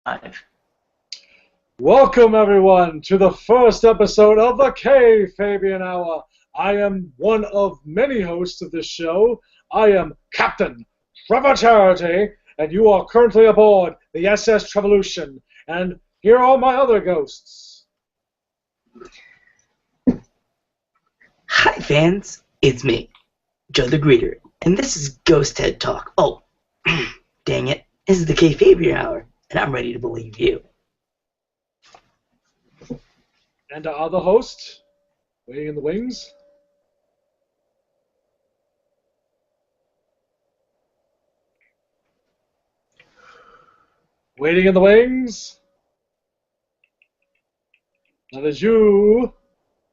Five. Welcome, everyone, to the first episode of the Kay Fabian Hour. I am one of many hosts of this show. I am Captain Trevor Charity, and you are currently aboard the SS Trevolution. And here are my other ghosts. Hi, fans. It's me, Joe the Greeter, and this is Ghost Head Talk. Oh, dang it. This is the Kay Fabian Hour, and I'm ready to believe you. And our other host, waiting in the wings. Waiting in the wings. That is you,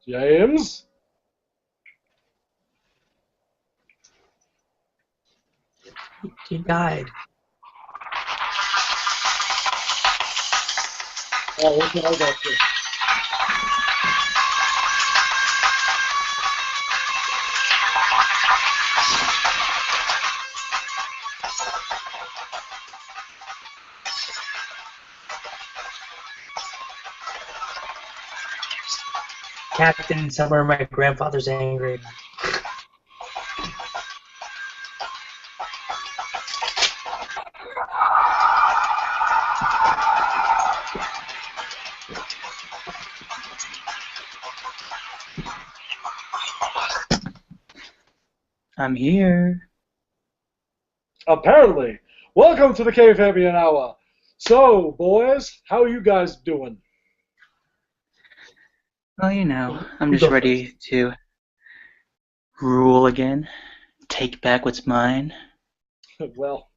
James. You died. Oh, what did I got you? Captain, somewhere my grandfather's angry. I'm here. Apparently. Welcome to the Kay Fabian Hour. So, boys, how are you guys doing? Well, I'm You just go ready to rule again, take back what's mine. Well,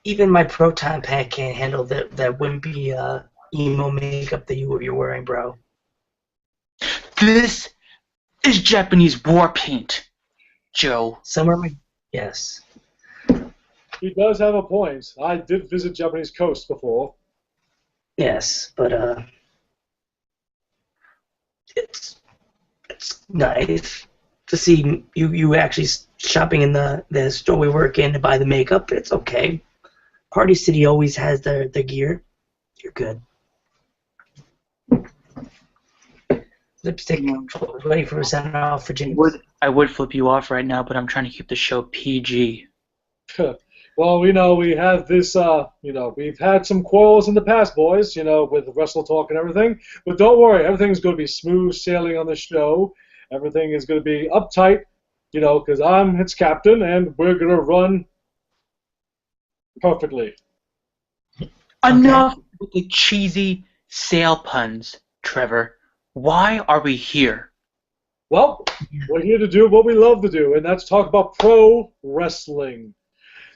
Even my proton pack can't handle that wimpy emo makeup that you're wearing, bro. This is Japanese war paint, Joe. Somewhere my... Yes. he does have a point. I did visit Japanese coast before. Yes, but it's nice to see you actually shopping in the store we work in to buy the makeup. It's okay. Party City always has their gear. You're good. Lipstick ready for a send off for James. I would flip you off right now, but I'm trying to keep the show PG. Well, we have this, we've had some quarrels in the past, boys, with Wrestle Talk and everything. But don't worry, everything's going to be smooth sailing on the show. Everything is going to be uptight, because I'm its captain, and we're going to run perfectly. Enough with the cheesy sale puns, Trevor. Why are we here? Well, we're here to do what we love to do, and that's talk about pro wrestling.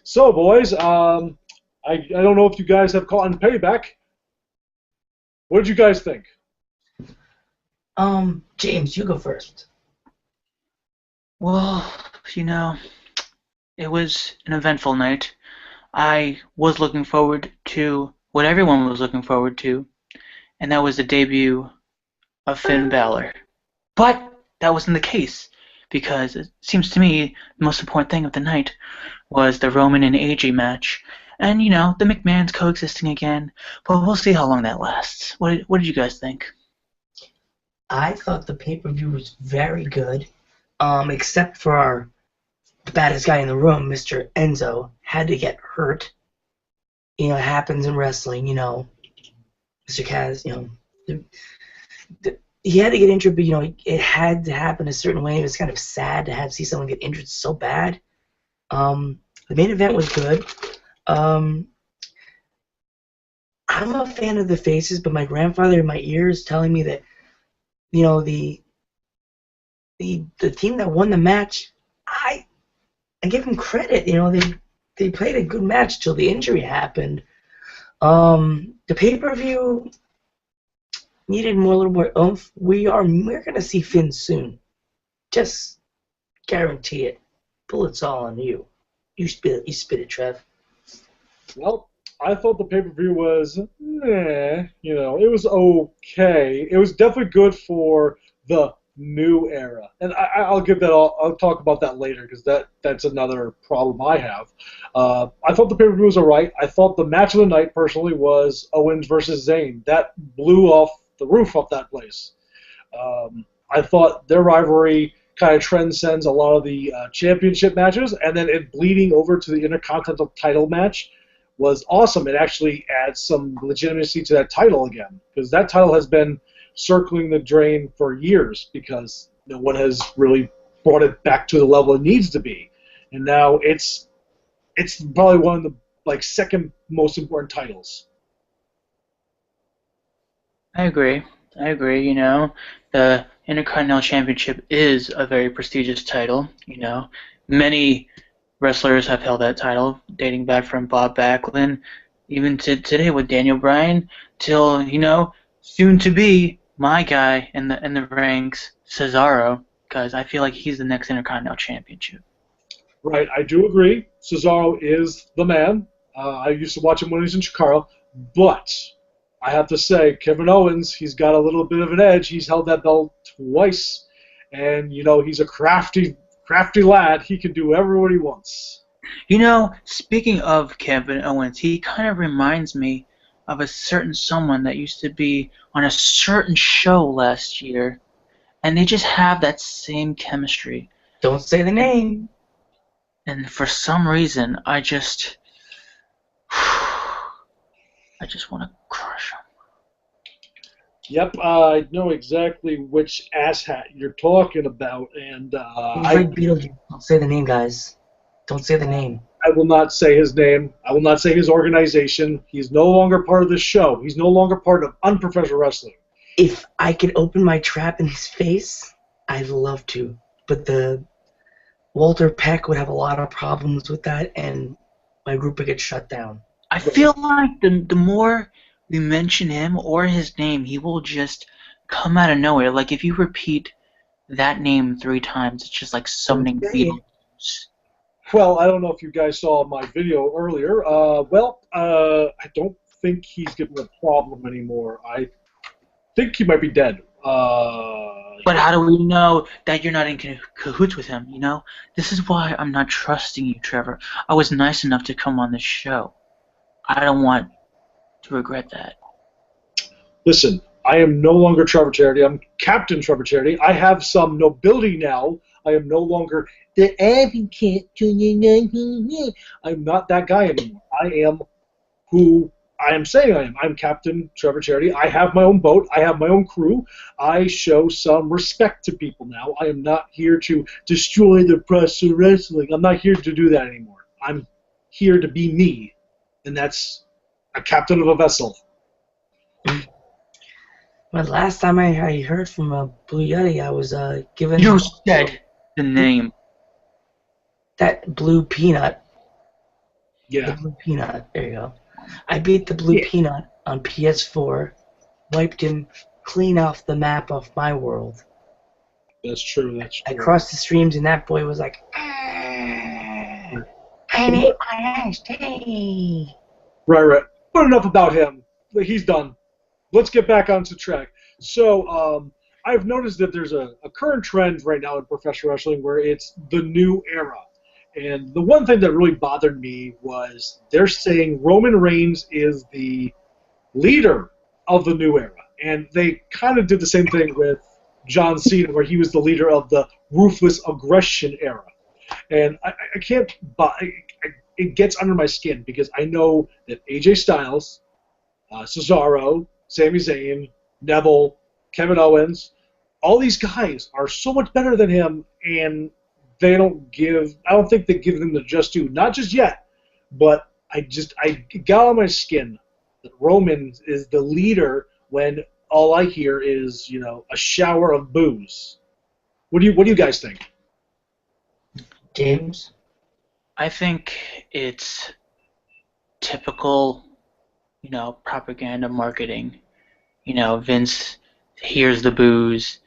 So, boys, I don't know if you guys have caught on Payback. What did you guys think? James, you go first. Well, it was an eventful night. I was looking forward to what everyone was looking forward to, and that was the debut of Finn Balor. But that wasn't the case, because it seems to me the most important thing of the night was the Roman and AJ match. And, the McMahon's coexisting again, but we'll see how long that lasts. What did you guys think? I thought the pay-per-view was very good, except for the baddest guy in the room, Mr. Enzo, had to get hurt. It happens in wrestling, Mr. Kaz, he had to get injured, but, it had to happen a certain way. It was kind of sad to see someone get injured so bad. The main event was good. I'm a fan of the faces, but my grandfather in my ears telling me that, the team that won the match, I give them credit. They played a good match till the injury happened. The pay-per-view needed a little more oomph. We're gonna see Finn soon. Just guarantee it. Bullets all on you. You spit it, Trev. Well, I thought the pay-per-view was, it was okay. It was definitely good for the new era. And I'll give that all. I'll talk about that later because that's another problem I have. I thought the pay-per-view was alright. I thought the match of the night personally was Owens versus Zayn. That blew off the roof of that place. I thought their rivalry kind of transcends a lot of the championship matches, and then it bleeding over to the Intercontinental title match was awesome. It actually adds some legitimacy to that title again, because that title has been circling the drain for years because no one has really brought it back to the level it needs to be, and now it's probably one of the second most important titles. I agree. I agree. You know, the Intercontinental Championship is a very prestigious title. You know, many wrestlers have held that title, dating back from Bob Backlund, even to today with Daniel Bryan, till soon to be my guy in the ranks, Cesaro, because I feel like he's the next Intercontinental Championship. Right, I do agree. Cesaro is the man. I used to watch him when he was in Chicago, but I have to say, Kevin Owens, he's got a little bit of an edge. He's held that belt twice, and he's a crafty lad. He can do whatever he wants. Speaking of Kevin Owens, he kind of reminds me of a certain someone that used to be on a certain show last year, and they just have that same chemistry. Don't say the name. And for some reason, I just want to crush him. Yep, I know exactly which asshat you're talking about, and He's like Beetlejuice. Don't say the name, guys. Don't say the name. I will not say his name. I will not say his organization. He's no longer part of this show. He's no longer part of unprofessional wrestling. If I could open my trap in his face, I'd love to. But the Walter Peck would have a lot of problems with that, and my group would get shut down. I feel like the more we mention him or his name, he will just come out of nowhere. Like if you repeat that name 3 times, it's just like summoning Beetlejuice. Well, I don't know if you guys saw my video earlier. I don't think he's getting a problem anymore. I think he might be dead. But how do we know that you're not in cahoots with him, This is why I'm not trusting you, Trevor. I was nice enough to come on this show. I don't want to regret that. Listen, I am no longer Trevor Charity. I'm Captain Trevor Charity. I have some nobility now. I am no longer the advocate. I'm not that guy anymore. I am who I am saying I am. I'm Captain Trevor Charity. I have my own boat. I have my own crew. I show some respect to people now. I am not here to destroy the press of wrestling. I'm not here to do that anymore. I'm here to be me, and that's a captain of a vessel. Well, last time I heard from Blue Yeti, I was given... You said the name. That Blue Peanut. Yeah. The Blue Peanut. There you go. I beat the Blue Peanut on PS4, wiped him clean off the map of my world. That's true. I crossed the streams, and that boy was like, I need my iced tea. Right. But enough about him. He's done. Let's get back onto track. So, I've noticed that there's a current trend right now in professional wrestling where it's the new era. And the one thing that really bothered me was they're saying Roman Reigns is the leader of the new era. And they kind of did the same thing with John Cena, where he was the leader of the ruthless aggression era. And I can't buy it. Gets under my skin because I know that AJ Styles, Cesaro, Sami Zayn, Neville, Kevin Owens, all these guys are so much better than him, and I don't think they give them the just due. Not just yet, but I got on my skin that Roman is the leader when all I hear is, a shower of booze. What do you guys think? James? I think it's typical, propaganda marketing. Vince hears the booze,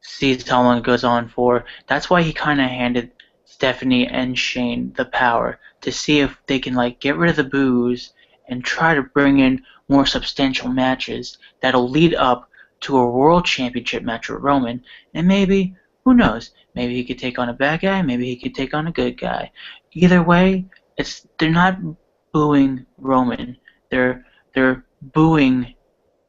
sees how long it goes on for. That's why he kind of handed Stephanie and Shane the power to see if they can get rid of the booze and try to bring in more substantial matches that'll lead up to a world championship match with Roman, and maybe, who knows, maybe he could take on a bad guy, maybe he could take on a good guy. Either way, they're not booing Roman. They're booing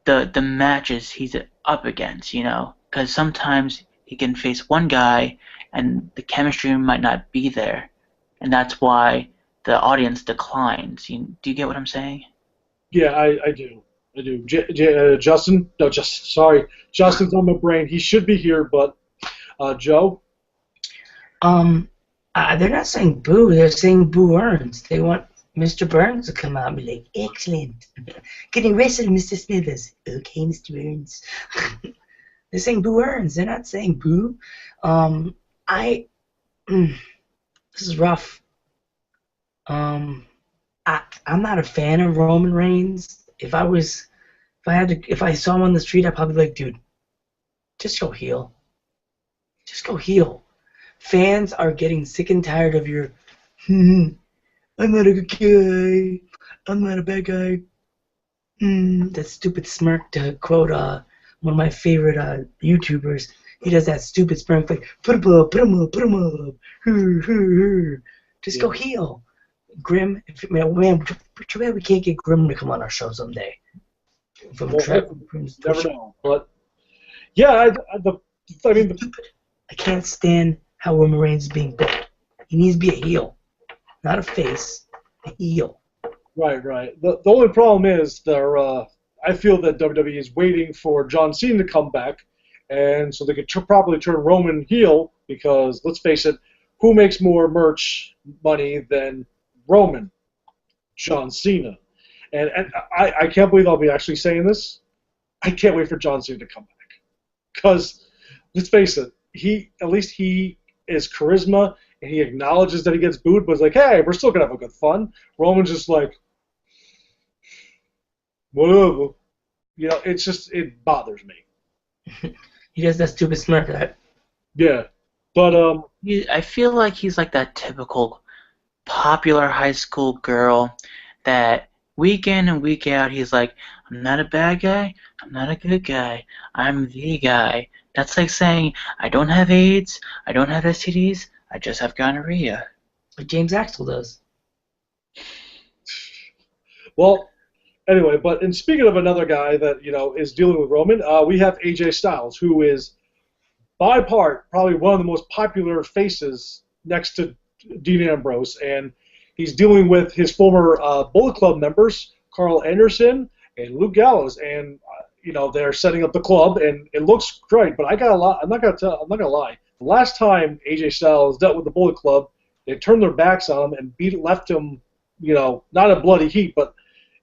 the matches he's up against, because sometimes he can face one guy and the chemistry might not be there, and that's why the audience declines. Do you get what I'm saying? Yeah, I do. I do. Justin? No, Justin. Sorry. Justin's on my brain. He should be here, but Joe? They're not saying boo. They're saying boo earns. They want Mr. Burns to come out and be like, excellent. Can you wrestle Mr. Smithers? Okay, Mr. Burns. They're saying boo earns. They're not saying boo. This is rough. I'm not a fan of Roman Reigns. If I saw him on the street, I'd probably be like, dude, just go heel. Just go heel. Fans are getting sick and tired of your, I'm not a good guy. I'm not a bad guy. That stupid smirk, to quote one of my favorite YouTubers. He does that stupid smirk like, put him up, put him up, put him up. Just go heel. Grim, man, too bad we can't get Grim to come on our show someday. Never know. But yeah, I can't stand how Roman Reigns is being booked. He needs to be a heel, not a face, a heel. Right. The only problem is I feel that WWE is waiting for John Cena to come back, and so they could probably turn Roman heel, because let's face it, who makes more merch money than Roman? John Cena. And I can't believe I'll be actually saying this. I can't wait for John Cena to come back, because let's face it, at least he is charisma, and he acknowledges that he gets booed, but it's like, hey, we're still gonna have a good fun. Roman's just like, whatever. It bothers me. He does that stupid smirk, right? Yeah, but I feel like he's like that typical popular high school girl that week in and week out he's like, I'm not a bad guy, I'm not a good guy, I'm the guy. That's like saying, I don't have AIDS, I don't have STDs, I just have gonorrhea. Like James Axel does. Well, anyway, and speaking of another guy that, is dealing with Roman, we have AJ Styles, who is, by part, probably one of the most popular faces next to Dean Ambrose, and he's dealing with his former Bullet Club members, Carl Anderson and Luke Gallows, and they're setting up the club, and it looks great. But I'm not gonna lie. The last time AJ Styles dealt with the Bullet Club, they turned their backs on him and left him, not a bloody heap, but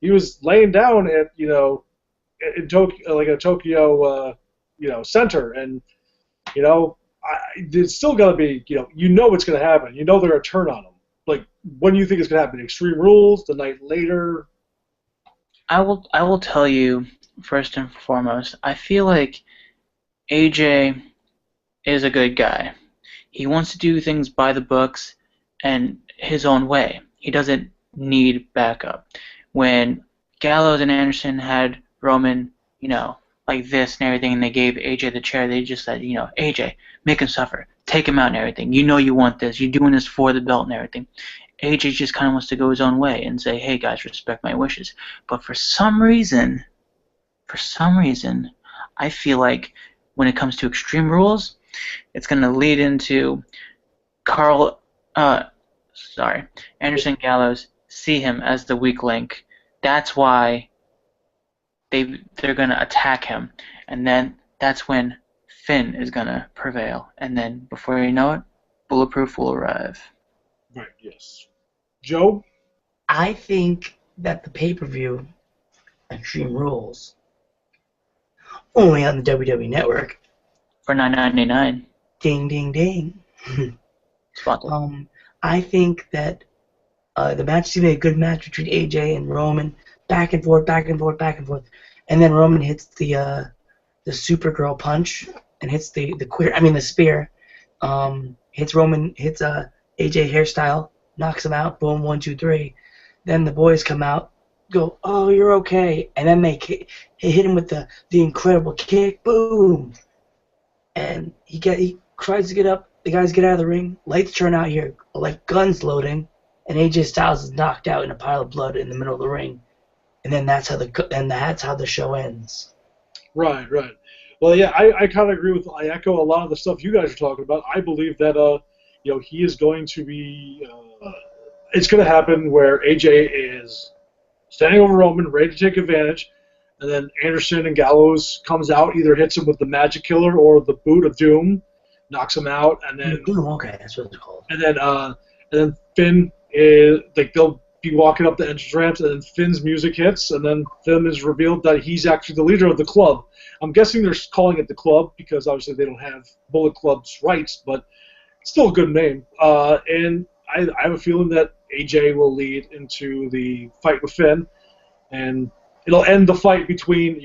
he was laying down at in Tokyo, like a Tokyo center, and it's still gonna be it's gonna happen. They're gonna turn on him. Like, when do you think it's gonna happen? Extreme Rules, the night later? I will tell you, first and foremost, I feel like AJ is a good guy. He wants to do things by the books and his own way. He doesn't need backup. When Gallows and Anderson had Roman, like this and everything, and they gave AJ the chair, they just said, AJ, make him suffer. Take him out and everything. You want this. You're doing this for the belt and everything. AJ just kind of wants to go his own way and say, hey, guys, respect my wishes. But for some reason, I feel like when it comes to Extreme Rules, it's going to lead into Anderson Gallows see him as the weak link. That's why they're going to attack him. And then that's when Finn is going to prevail. And then before you know it, Bulletproof will arrive. Right, yes. Joe? I think that the pay-per-view, Extreme Rules, only on the WWE Network. For $9.99. Ding, ding, ding. Sponsored. I think that the match is going to be a good match between AJ and Roman. Back and forth, back and forth, back and forth. And then Roman hits the Supergirl punch and hits the spear. Hits AJ hairstyle, knocks him out. Boom, 1, 2, 3. Then the boys come out, go, "Oh, you're okay," and then they hit him with the incredible kick, boom, and he tries to get up. The guys get out of the ring. Lights turn out here, like guns loading, and AJ Styles is knocked out in a pile of blood in the middle of the ring, and then that's how the show ends. Right, right. Well, yeah, I kind of agree with. I echo a lot of the stuff you guys are talking about. I believe that he is going to be. It's going to happen where AJ is standing over Roman, ready to take advantage, and then Anderson and Gallows comes out, either hits him with the Magic Killer or the Boot of Doom, knocks him out, and then Boom, okay, that's what it's called. and then Finn is like they'll be walking up the entrance ramps, and then Finn's music hits, and then Finn is revealed that he's actually the leader of the club. I'm guessing they're calling it the club because obviously they don't have Bullet Club's rights, but it's still a good name. And I have a feeling that AJ will lead into the fight with Finn, and it'll end the fight between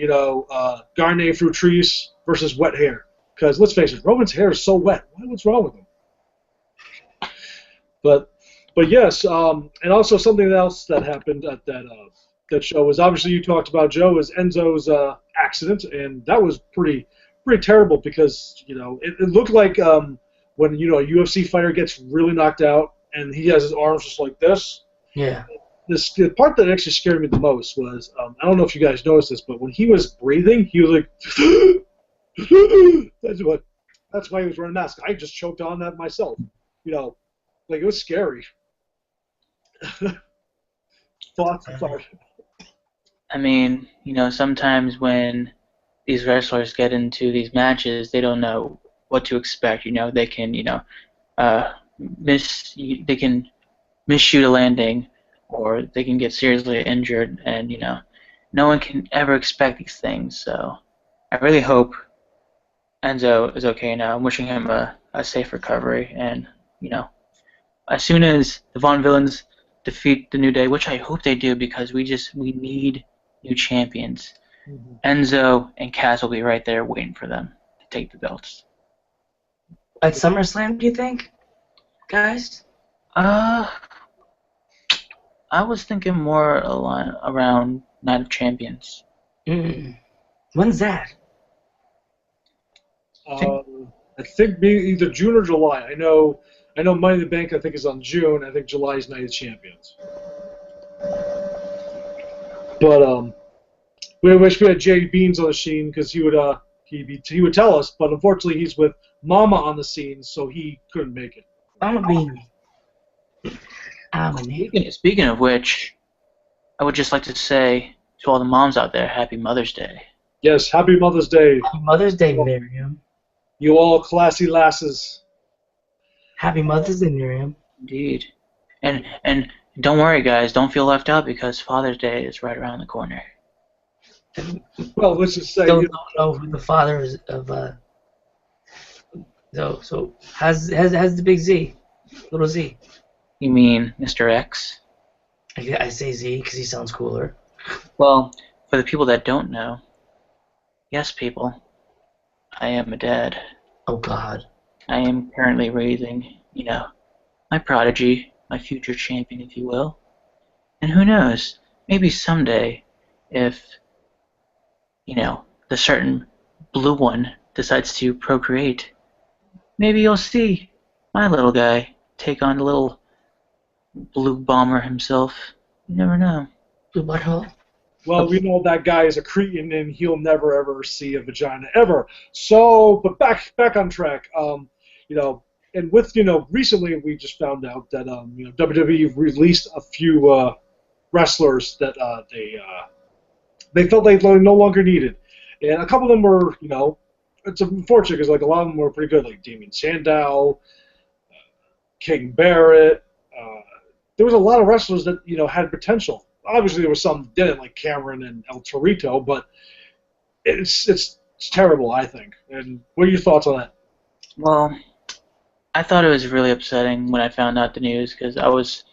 Garnet Fructis versus Wet Hair. Because let's face it, Roman's hair is so wet. What's wrong with him? But yes, and also something else that happened at that show was obviously you talked about, Joe, is Enzo's accident, and that was pretty terrible because it looked like when a UFC fighter gets really knocked out and he has his arms just like this. Yeah. The part that actually scared me the most was I don't know if you guys noticed this, but when he was breathing, he was like that's why he was wearing a mask. I just choked on that myself. Like it was scary. Thoughts? Sorry. I mean, sometimes when these wrestlers get into these matches, they don't know what to expect. They can, they can misshoot a landing, or they can get seriously injured, and no one can ever expect these things. So I really hope Enzo is okay now. I'm wishing him a safe recovery, and as soon as the Von Villains defeat the New Day, which I hope they do, because we need new champions. Mm-hmm. Enzo and Cass will be right there waiting for them to take the belts. At SummerSlam, do you think, guys? I was thinking more around Night of Champions. When's that? I think maybe either June or July. I know Money in the Bank, I think, is on June. I think July is Night of Champions. But we wish we had Jay Beans on the scene because he would tell us. But unfortunately, he's with Mama on the scene, so he couldn't make it. Mama Bean. Speaking of which, I would just like to say to all the moms out there, Happy Mother's Day. Yes, Happy Mother's Day. Happy Mother's Day, Miriam. You all classy lasses. Happy Mother's Day, Miriam. Indeed. And don't worry, guys. Don't feel left out because Father's Day is right around the corner. Well, let's just say... Don't know who the father is of... So has the big Z. Little Z. You mean Mr. X? I say Z because he sounds cooler. Well, for the people that don't know, yes, people, I am a dad. Oh, God. I am currently raising, my prodigy, my future champion, if you will. And who knows, maybe someday, if, the certain blue one decides to procreate, maybe you'll see my little guy take on the little blue bomber himself. You never know. Blue butthole? Well, we know that guy is a cretin and he'll never ever see a vagina ever. So, but back on track. And with recently we just found out that WWE released a few wrestlers that they felt they no longer needed, and a couple of them were it's unfortunate because like a lot of them were pretty good, like Damien Sandow, King Barrett. There was a lot of wrestlers that had potential. Obviously, there was some that didn't, like Cameron and El Torito, but it's terrible, I think. And what are your thoughts on that? Well, I thought it was really upsetting when I found out the news because I was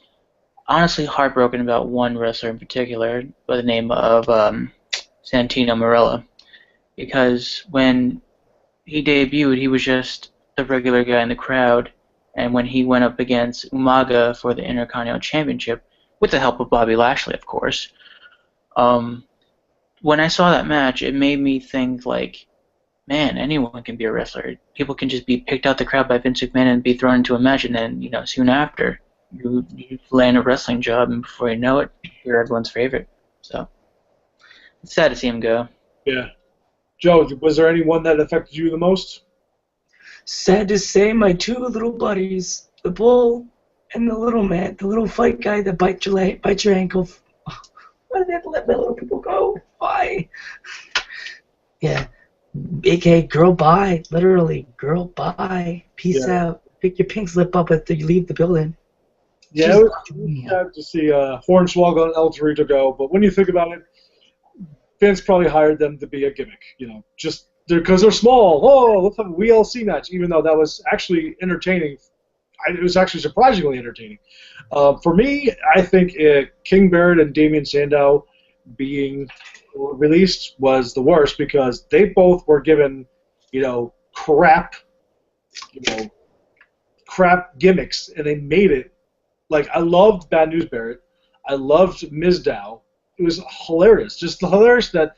honestly heartbroken about one wrestler in particular by the name of Santino Marella, because when he debuted, he was just the regular guy in the crowd, and when he went up against Umaga for the Intercontinental Championship, with the help of Bobby Lashley, of course, Um, when I saw that match, it made me think like, man, anyone can be a wrestler. People can just be picked out the crowd by Vince McMahon and be thrown into a match, and then soon after you land a wrestling job, and before you know it, you're everyone's favorite. So it's sad to see him go. Yeah. Joe, was there anyone that affected you the most? Sad to say, my two little buddies, the bull and the little man, the little fight guy that bites your ankle. Why do they have to let my little people go? Why? Yeah. AKA girl bye, literally girl bye. Peace out. Pick your pink slip up after you leave the building. Yeah, it was sad to see Hornswoggle and El Torito go, but when you think about it, Vince probably hired them to be a gimmick, just because they're small. Oh, let's have a WLC match, even though that was actually entertaining. It was actually surprisingly entertaining. For me, I think King Barrett and Damien Sandow being released was the worst because they both were given, crap, crap gimmicks, and they made it. Like, I loved Bad News Barrett. I loved Mizdow. It was hilarious. Just hilarious that,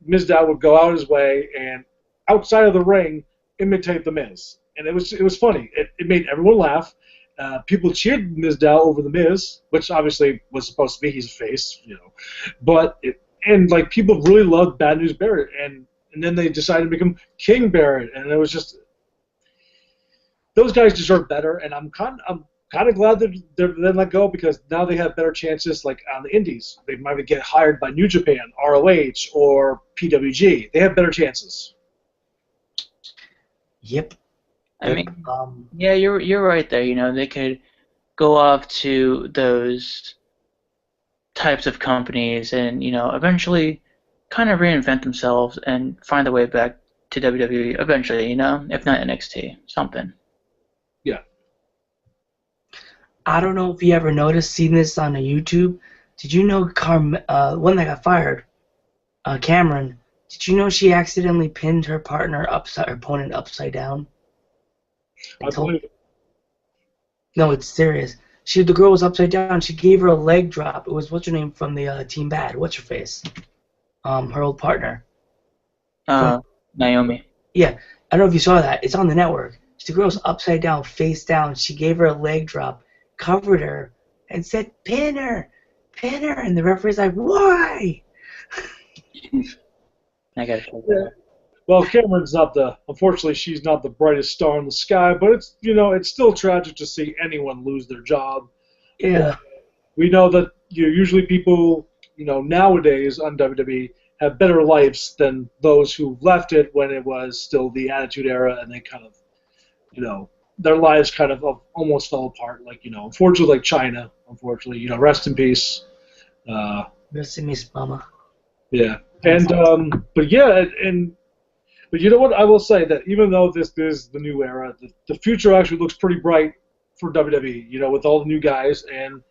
Mizdow would go out his way and outside of the ring imitate the Miz. And it was funny. It made everyone laugh. People cheered Mizdow over the Miz, which obviously was supposed to be his face, But people really loved Bad News Barrett, and then they decided to make him King Barrett, and it was just those guys deserve better. And I'm kind of glad that they're let go because now they have better chances, like on the Indies. They might get hired by New Japan, ROH, or PWG. They have better chances. Yep. I mean, yeah, you're right there. They could go off to those types of companies and eventually kind of reinvent themselves and find their way back to WWE eventually. If not NXT, something. Yeah. I don't know if you ever seen this on a YouTube. Did you know one that got fired, Cameron? Did you know she accidentally pinned her opponent upside down? I believe it. No, it's serious. The girl was upside down. She gave her a leg drop. It was what's her name from the Team Bad? What's her face? Her old partner. Naomi. Yeah, I don't know if you saw that. It's on the network. The girl's upside down, face down. She gave her a leg drop, covered her, and said, "Pin her, pin her." And the referee's like, "Why?" I gotta check that out. Well, Cameron's unfortunately, she's not the brightest star in the sky, but it's still tragic to see anyone lose their job. Yeah. We know that usually people, nowadays on WWE have better lives than those who left it when it was still the Attitude Era, and they kind of, their lives kind of almost fell apart. Like, unfortunately, like China, unfortunately, rest in peace. Rest in peace, Mama. Yeah. But you know what? I will say that even though this is the new era, the future actually looks pretty bright for WWE, with all the new guys. And,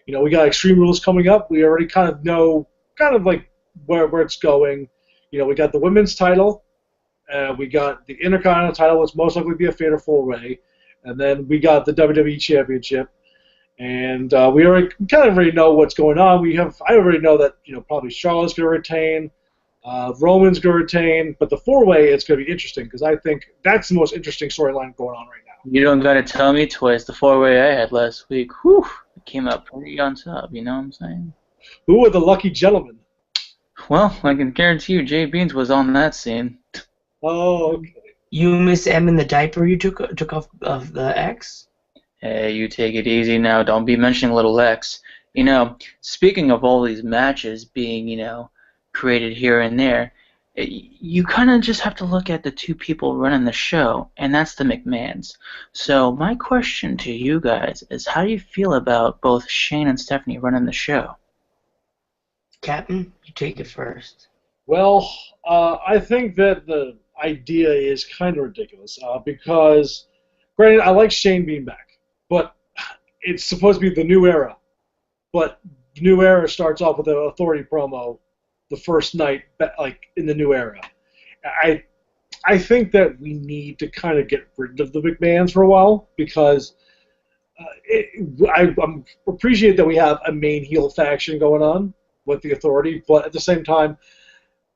we got Extreme Rules coming up. We already kind of know like where it's going. We got the women's title. We got the Intercontinental title, which most likely be a fatal four-way. And then we got the WWE Championship. And we already know what's going on. I already know that, probably Charlotte's going to retain. Roman's going to retain, but the four-way, it's going to be interesting because I think that's the most interesting storyline going on right now. You don't got to tell me twice. The four-way I had last week, it came out pretty on top, you know what I'm saying? Who were the lucky gentlemen? Well, I can guarantee you Jay Beans was on that scene. Oh, okay. You miss M in the diaper you took off of the X? Hey, you take it easy now. Don't be mentioning little X. Speaking of all these matches being, created here and there, you kind of just have to look at the two people running the show, and that's the McMahons. So my question to you guys is, how do you feel about both Shane and Stephanie running the show? Captain, you take it first. Well, I think that the idea is kind of ridiculous because, granted, I like Shane being back, but it's supposed to be the new era. But the new era starts off with an Authority promo the first night, like in the new era. I think that we need to kind of get rid of the McMahons for a while because I appreciate that we have a main heel faction going on, with the authority, but at the same time,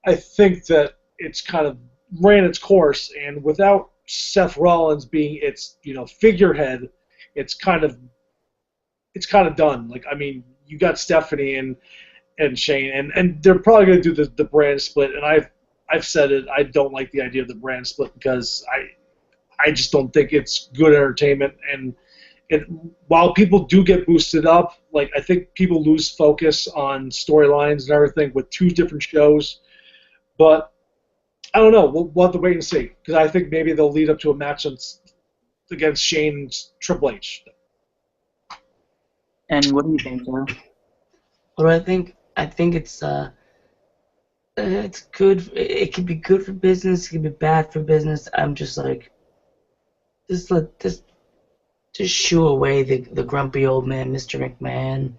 I think that it's kind of ran its course, and without Seth Rollins being its figurehead, it's kind of done. Like, I mean, you got Stephanie and Shane, and they're probably going to do the brand split. And I've said it. I don't like the idea of the brand split because I just don't think it's good entertainment. And while people do get boosted up, like, I think people lose focus on storylines and everything with two different shows. But I don't know. We'll have to wait and see, because I think maybe they'll lead up to a match against Shane's Triple H. And what do you think, Joe? What do I think? I think it's good. It could be good for business. It could be bad for business. I'm just like, just shoo away the grumpy old man, Mr. McMahon.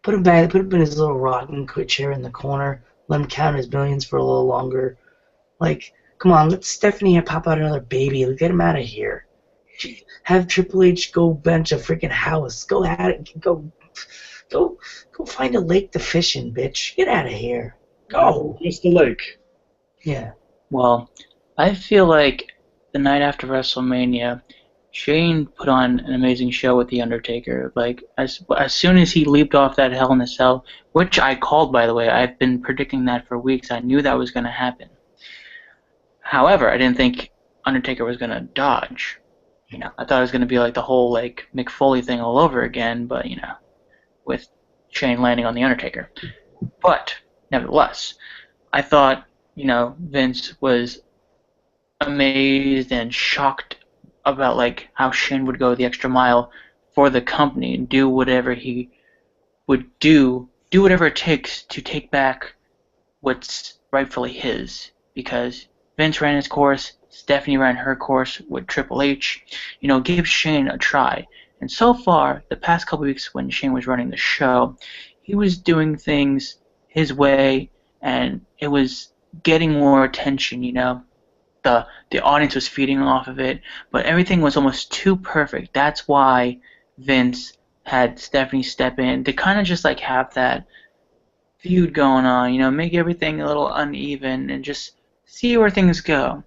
Put him back. Put him in his little rocking chair in the corner. Let him count his millions for a little longer. Like, come on, let Stephanie pop out another baby. Get him out of here. Have Triple H go bench a freaking house. Go at it. Go find a lake to fish in, bitch. Get out of here. Go. Just the lake. Yeah. Well, I feel like the night after WrestleMania, Shane put on an amazing show with The Undertaker. Like, as soon as he leaped off that Hell in a Cell, which I called, by the way, I've been predicting that for weeks. I knew that was going to happen. However, I didn't think Undertaker was going to dodge. I thought it was going to be like the whole, like, Mick Foley thing all over again, but, with Shane landing on The Undertaker. But, nevertheless, I thought, Vince was amazed and shocked about, like, how Shane would go the extra mile for the company and do whatever he would do whatever it takes to take back what's rightfully his, because Vince ran his course, Stephanie ran her course with Triple H. Give Shane a try. And so far, the past couple weeks when Shane was running the show, he was doing things his way, and it was getting more attention, The audience was feeding off of it, but everything was almost too perfect. That's why Vince had Stephanie step in to kind of just, like, have that feud going on, make everything a little uneven and just see where things go.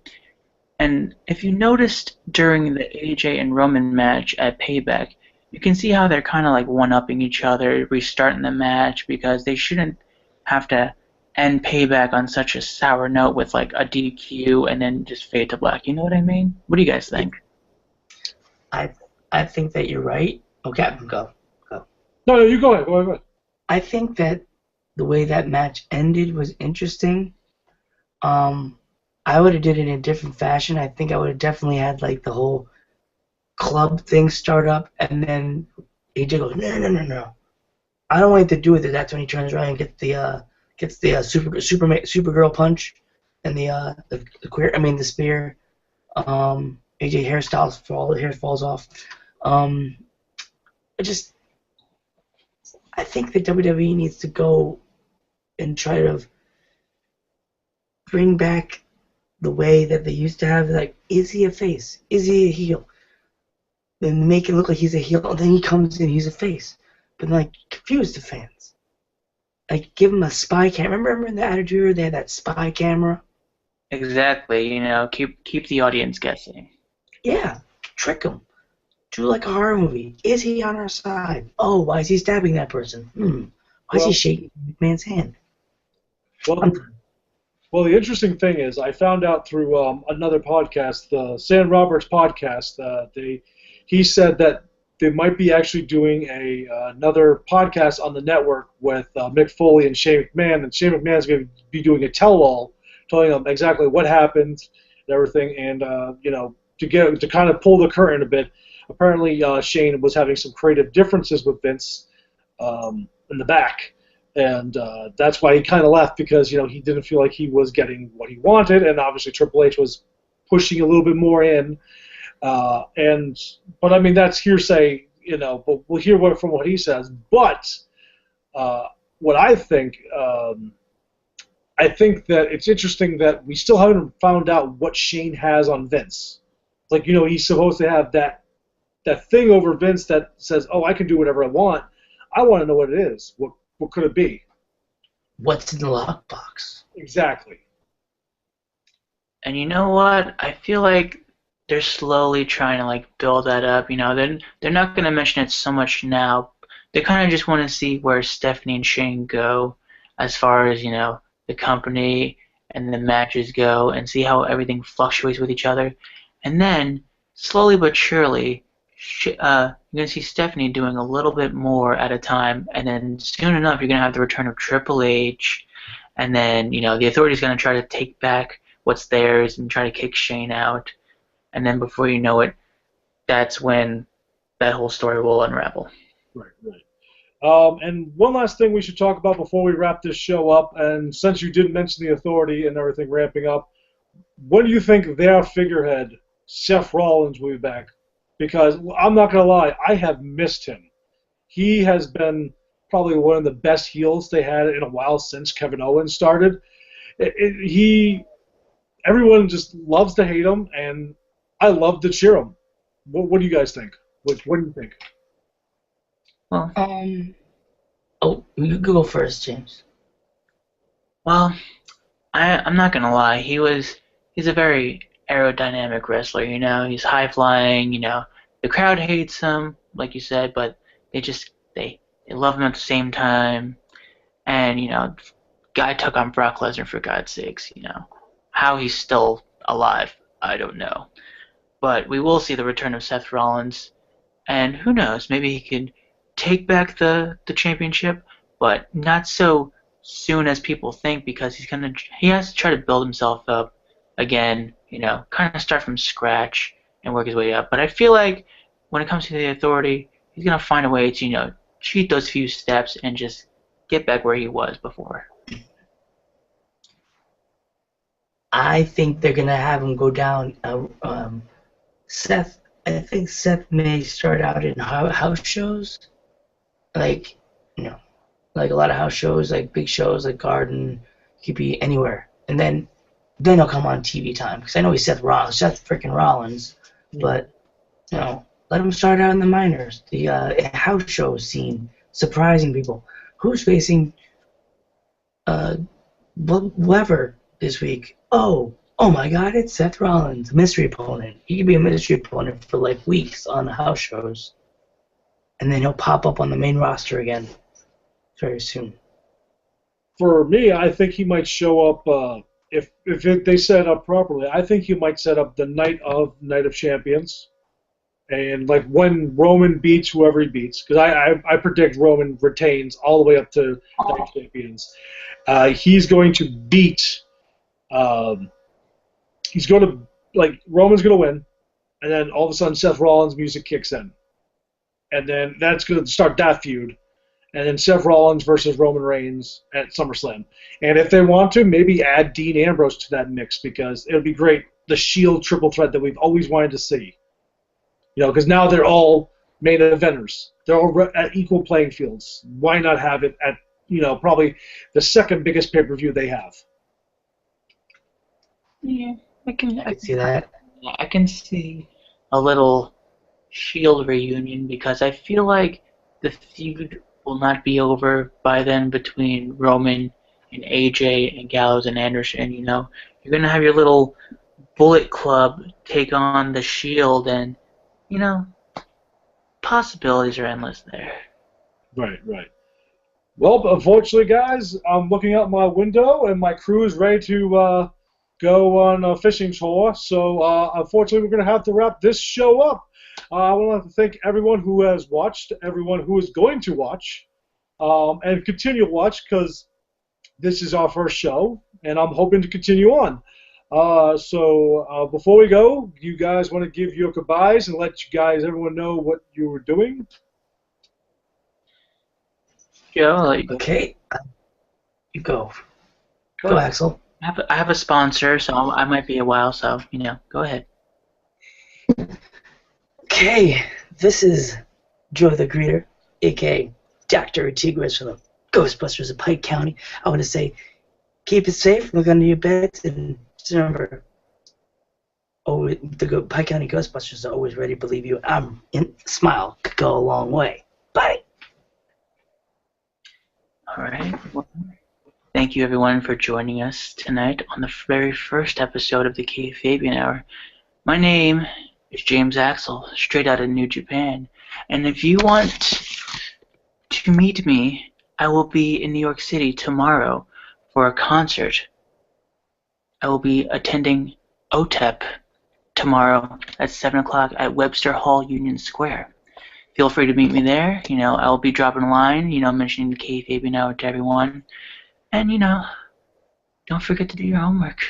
And if you noticed during the AJ and Roman match at Payback, you can see how they're kind of like one-upping each other, restarting the match, because they shouldn't have to end Payback on such a sour note with like a DQ and then just fade to black. You know what I mean? What do you guys think? I think that you're right. Okay, go. No, you go ahead. Go ahead. I think that the way that match ended was interesting. I would have did it in a different fashion. I think I would have definitely had like the whole club thing start up, and then AJ goes, no. I don't want it to do with it. That's when he turns around and gets the Supergirl punch and the spear. AJ hair falls off. I think that WWE needs to go and try to bring back the way that they used to have. Like, is he a face? Is he a heel? Then make it look like he's a heel, and then he comes in, he's a face. But like, confuse the fans. Like, give him a spy camera. Remember in the Attitude Era, they had that spy camera? Exactly, keep the audience guessing. Yeah, trick him. Do like a horror movie. Is he on our side? Oh, why is he stabbing that person? Why is he shaking McMahon's hand? Well, the interesting thing is, I found out through another podcast, the Sam Roberts podcast. He said that they might be actually doing another podcast on the network with Mick Foley and Shane McMahon, and Shane McMahon is going to be doing a tell-all, telling them exactly what happened and everything, and to kind of pull the curtain a bit. Apparently, Shane was having some creative differences with Vince in the back. And that's why he kind of left, because he didn't feel like he was getting what he wanted, and obviously Triple H was pushing a little bit more in. But I mean, that's hearsay, But we'll hear from what he says. But what I think that it's interesting that we still haven't found out what Shane has on Vince. Like, he's supposed to have that thing over Vince that says, "Oh, I can do whatever I want." I want to know what it is. What could it be? what's in the lockbox. Exactly. And you know what? I feel like they're slowly trying to like build that up. You know, they're not going to mention it so much now. They kind of just want to see where Stephanie and Shane go as far as the company and the matches go, and see how everything fluctuates with each other. And then slowly but surely, you're going to see Stephanie doing a little bit more at a time, and then soon enough, you're going to have the return of Triple H, and then the Authority's going to try to take back what's theirs and try to kick Shane out, and then before you know it, that's when that whole story will unravel. Right, right. And one last thing we should talk about before we wrap this show up, and since you did mention the Authority and everything ramping up, when do you think their figurehead, Seth Rollins, will be back? Because I'm not going to lie, I have missed him. He has been probably one of the best heels they had in a while since Kevin Owens started. Everyone just loves to hate him, and I love to cheer him. What do you guys think? What do you think? Well, You go first, James. well, I'm not gonna lie. He's a very aerodynamic wrestler. He's high flying. The crowd hates him, like you said, but they love him at the same time. And guy took on Brock Lesnar for God's sakes. How he's still alive, I don't know. But we will see the return of Seth Rollins, and who knows? Maybe he could take back the championship, but not so soon as people think, because he has to try to build himself up again, kind of start from scratch and work his way up. But I feel like when it comes to the Authority, he's gonna find a way to cheat those few steps and just get back where he was before. I think they're gonna have him go down. I think Seth may start out in house shows, like like a lot of house shows, like big shows, like Garden, could be anywhere, and then he'll come on TV time, because I know he's Seth freaking Rollins, but let him start out in the minors, the house show scene, surprising people. Who's facing whoever this week? Oh my God, it's Seth Rollins, mystery opponent. He could be a mystery opponent for like weeks on the house shows, and then he'll pop up on the main roster again very soon. For me, I think he might show up if they set up properly. I think he might set up the Night of Champions, and like when Roman beats whoever he beats, because I predict Roman retains all the way up to Night of Champions. He's going to beat. He's going to Roman's going to win, and then all of a sudden Seth Rollins' music kicks in, and then that's going to start that feud. And then Seth Rollins versus Roman Reigns at SummerSlam. And if they want to, maybe add Dean Ambrose to that mix, because it would be great, the Shield triple threat that we've always wanted to see. Because now they're all main eventers. They're all at equal playing fields. Why not have it at, probably the second biggest pay-per-view they have? Yeah, I can see that. I can see a little Shield reunion, because I feel like the feud will not be over by then between Roman and AJ and Gallows and Anderson. You're going to have your little Bullet Club take on the Shield, and, possibilities are endless there. Right. Well, unfortunately, guys, I'm looking out my window, and my crew is ready to go on a fishing tour. So, unfortunately, we're going to have to wrap this show up. I want to thank everyone who has watched, everyone who is going to watch, and continue to watch, because this is our first show, and I'm hoping to continue on. So before we go, you guys want to give your goodbyes and let everyone know what you were doing? Joe, I'll let you go. Okay, you go. Go, Axel. I have a sponsor, so I might be a while, so, go ahead. Okay, this is Joe the Greeter, a.k.a. Dr. Tigris from the Ghostbusters of Pike County. I want to say, keep it safe, look under your beds, and just remember, the Pike County Ghostbusters are always ready to believe you. Smile could go a long way. Bye. All right. Thank you, everyone, for joining us tonight on the very first episode of the Kay Fabian Hour. My name is James Axel, straight out of New Japan. And if you want to meet me, I will be in New York City tomorrow for a concert. I will be attending OTEP tomorrow at 7 o'clock at Webster Hall, Union Square. Feel free to meet me there. I'll be dropping a line, mentioning the Kay Fabian Hour to everyone. And, don't forget to do your homework,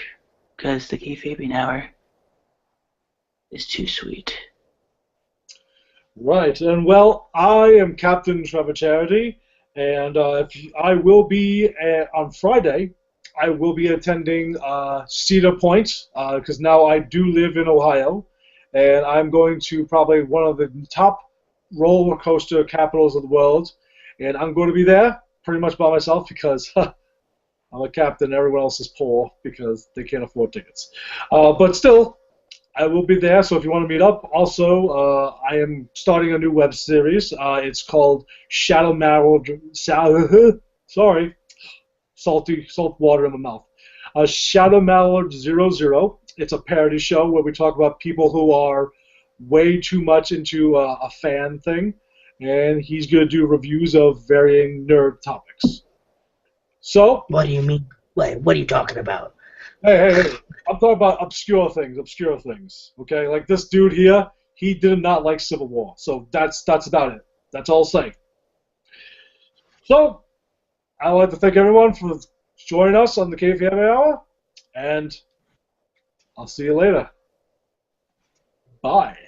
because the Kay Fabian Hour is too sweet. Right, and well, I am Captain Trevor Charity, and I will be on Friday. I will be attending Cedar Point because now I do live in Ohio, and I'm going to probably one of the top roller coaster capitals of the world, and I'm going to be there pretty much by myself because I'm a captain. Everyone else is poor because they can't afford tickets. But still, I will be there, so if you want to meet up. Also, I am starting a new web series. It's called Shadow Marrow. Sorry, salt water in my mouth. Shadow Mallard 00. It's a parody show where we talk about people who are way too much into a fan thing, and he's going to do reviews of varying nerd topics. So, What do you mean? What are you talking about? hey. I'm talking about obscure things, okay? Like this dude here, he did not like Civil War, so that's about it. That's all I'll say. So, I'd like to thank everyone for joining us on the Kay Fabian Hour, and I'll see you later. Bye.